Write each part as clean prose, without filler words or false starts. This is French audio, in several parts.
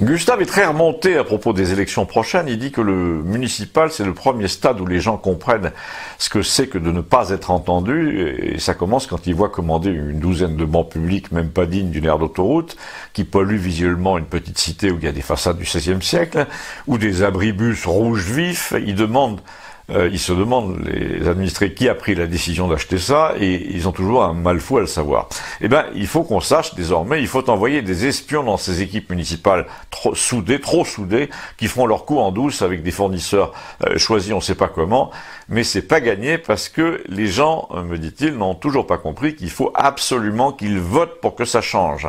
Gustave est très remonté à propos des élections prochaines. Il dit que le municipal, c'est le premier stade où les gens comprennent ce que c'est que de ne pas être entendu. Et ça commence quand ils voient commander une douzaine de bancs publics, même pas dignes d'une aire d'autoroute, qui polluent visuellement une petite cité où il y a des façades du XVIe siècle, ou des abribus rouges vifs. Ils se demandent, les administrés, qui a pris la décision d'acheter ça, et ils ont toujours un mal fou à le savoir. Eh ben, il faut qu'on sache désormais, il faut envoyer des espions dans ces équipes municipales trop soudées, qui feront leur coup en douce avec des fournisseurs choisis, on ne sait pas comment, mais c'est pas gagné parce que les gens, me dit-il, n'ont toujours pas compris qu'il faut absolument qu'ils votent pour que ça change.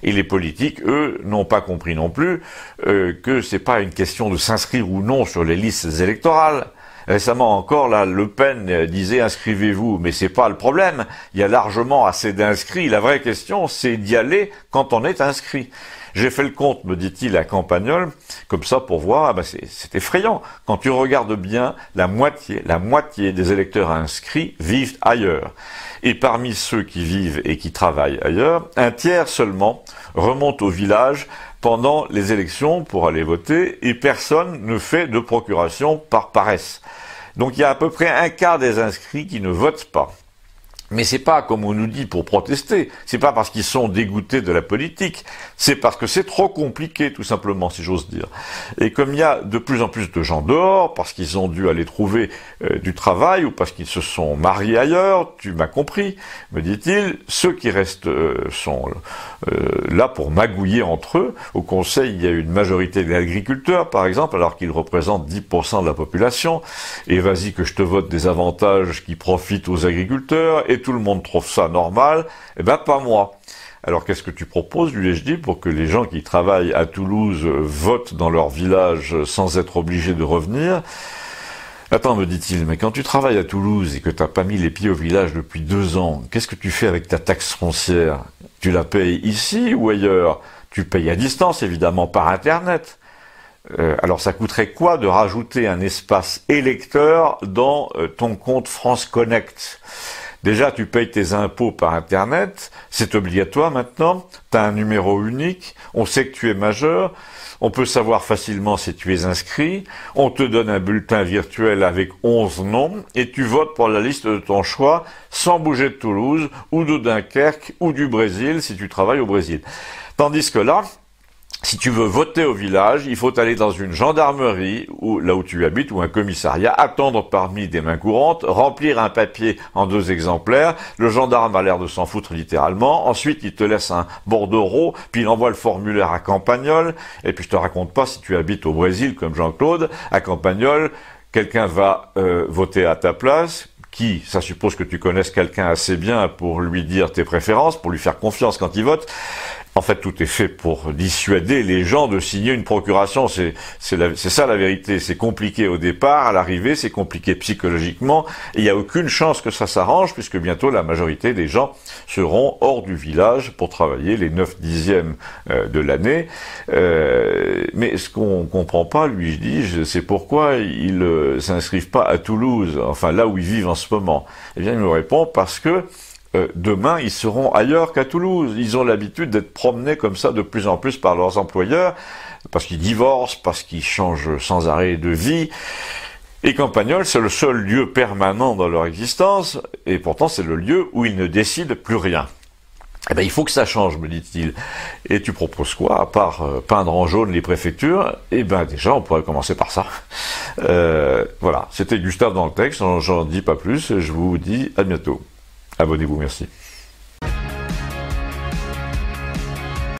Et les politiques, eux, n'ont pas compris non plus que c'est pas une question de s'inscrire ou non sur les listes électorales. Récemment encore, là, Le Pen disait inscrivez-vous, mais c'est pas le problème. Il y a largement assez d'inscrits. La vraie question, c'est d'y aller quand on est inscrit. J'ai fait le compte, me dit-il, à Campagnol, comme ça pour voir, c'est effrayant. Quand tu regardes bien, la moitié des électeurs inscrits vivent ailleurs. Et parmi ceux qui vivent et qui travaillent ailleurs, un tiers seulement remonte au village pendant les élections pour aller voter, et personne ne fait de procuration par paresse. Donc il y a à peu près un quart des inscrits qui ne votent pas. Mais c'est pas, comme on nous dit, pour protester. C'est pas parce qu'ils sont dégoûtés de la politique. C'est parce que c'est trop compliqué, tout simplement, si j'ose dire. Et comme il y a de plus en plus de gens dehors, parce qu'ils ont dû aller trouver du travail, ou parce qu'ils se sont mariés ailleurs, tu m'as compris, me dit-il, ceux qui restent sont là pour magouiller entre eux. Au Conseil, il y a une majorité d'agriculteurs, par exemple, alors qu'ils représentent 10% de la population. Et vas-y que je te vote des avantages qui profitent aux agriculteurs, et tout le monde trouve ça normal, eh ben pas moi. Alors qu'est-ce que tu proposes, lui ai-je dit, pour que les gens qui travaillent à Toulouse votent dans leur village sans être obligés de revenir? Attends, me dit-il, mais quand tu travailles à Toulouse et que t'as pas mis les pieds au village depuis 2 ans, qu'est-ce que tu fais avec ta taxe foncière? Tu la payes ici ou ailleurs? Tu payes à distance, évidemment, par Internet. Alors ça coûterait quoi de rajouter un espace électeur dans ton compte France Connect? Déjà, tu payes tes impôts par Internet, c'est obligatoire maintenant, tu as un numéro unique, on sait que tu es majeur, on peut savoir facilement si tu es inscrit, on te donne un bulletin virtuel avec 11 noms, et tu votes pour la liste de ton choix sans bouger de Toulouse, ou de Dunkerque, ou du Brésil, si tu travailles au Brésil. Tandis que là, si tu veux voter au village, il faut aller dans une gendarmerie, ou là où tu habites, ou un commissariat, attendre parmi des mains courantes, remplir un papier en 2 exemplaires, le gendarme a l'air de s'en foutre littéralement, ensuite il te laisse un bordereau, puis il envoie le formulaire à Campagnol, et puis je te raconte pas si tu habites au Brésil comme Jean-Claude, à Campagnol, quelqu'un va voter à ta place, qui, ça suppose que tu connaisses quelqu'un assez bien pour lui dire tes préférences, pour lui faire confiance quand il vote. En fait, tout est fait pour dissuader les gens de signer une procuration. C'est ça la vérité. C'est compliqué au départ, à l'arrivée, c'est compliqué psychologiquement. Et il n'y a aucune chance que ça s'arrange, puisque bientôt la majorité des gens seront hors du village pour travailler les 9/10 de l'année. Mais ce qu'on comprend pas, lui, je dis, c'est pourquoi ils s'inscrivent pas à Toulouse, enfin là où ils vivent en ce moment. Eh bien, il me répond parce que demain, ils seront ailleurs qu'à Toulouse. Ils ont l'habitude d'être promenés comme ça de plus en plus par leurs employeurs, parce qu'ils divorcent, parce qu'ils changent sans arrêt de vie. Et Campagnol, c'est le seul lieu permanent dans leur existence, et pourtant c'est le lieu où ils ne décident plus rien. Eh ben, il faut que ça change, me dit-il. Et tu proposes quoi, à part peindre en jaune les préfectures? Eh ben, déjà, on pourrait commencer par ça. Voilà. C'était Gustave dans le texte, j'en dis pas plus, je vous dis à bientôt. Abonnez-vous, merci.